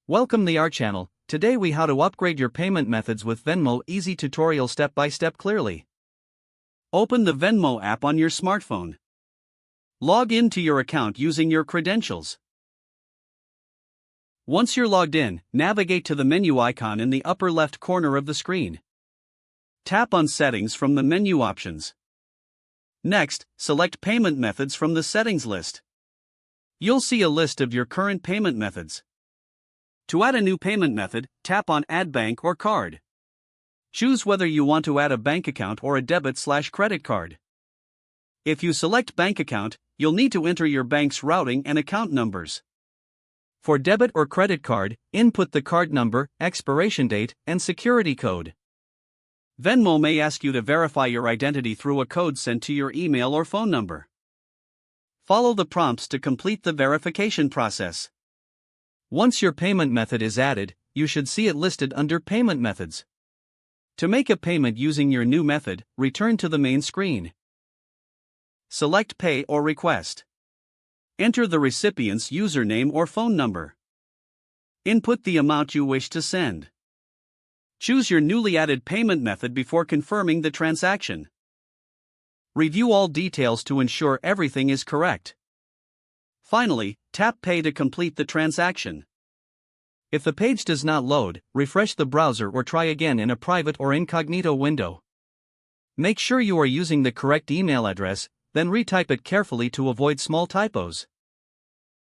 Welcome to our channel. Today we how to upgrade your payment methods with Venmo. Easy tutorial step by step clearly. Open the Venmo app on your smartphone. Log into your account using your credentials. Once you're logged in, navigate to the menu icon in the upper left corner of the screen. Tap on Settings from the menu options. Next, select Payment Methods from the settings list. You'll see a list of your current payment methods. To add a new payment method, tap on Add Bank or Card. Choose whether you want to add a bank account or a debit/credit card. If you select bank account, you'll need to enter your bank's routing and account numbers. For debit or credit card, input the card number, expiration date, and security code. Venmo may ask you to verify your identity through a code sent to your email or phone number. Follow the prompts to complete the verification process. Once your payment method is added, you should see it listed under Payment Methods. To make a payment using your new method, return to the main screen. Select Pay or Request. Enter the recipient's username or phone number. Input the amount you wish to send. Choose your newly added payment method before confirming the transaction. Review all details to ensure everything is correct. Finally, tap Pay to complete the transaction. If the page does not load, refresh the browser or try again in a private or incognito window. Make sure you are using the correct email address, then retype it carefully to avoid small typos.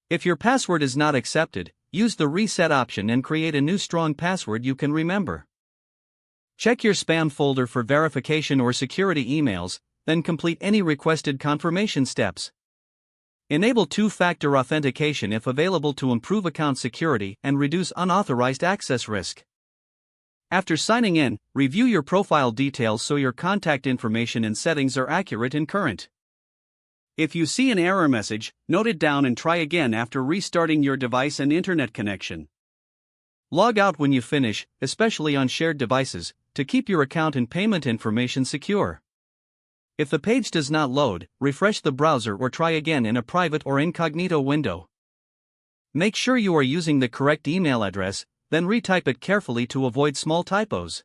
If your password is not accepted, use the Reset option and create a new strong password you can remember. Check your spam folder for verification or security emails, then complete any requested confirmation steps. Enable two-factor authentication if available to improve account security and reduce unauthorized access risk. After signing in, review your profile details so your contact information and settings are accurate and current. If you see an error message, note it down and try again after restarting your device and internet connection. Log out when you finish, especially on shared devices, to keep your account and payment information secure. If the page does not load, refresh the browser or try again in a private or incognito window. Make sure you are using the correct email address, then retype it carefully to avoid small typos.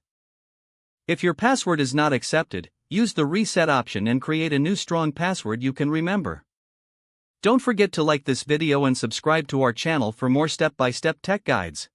If your password is not accepted, use the Reset option and create a new strong password you can remember. Don't forget to like this video and subscribe to our channel for more step-by-step tech guides.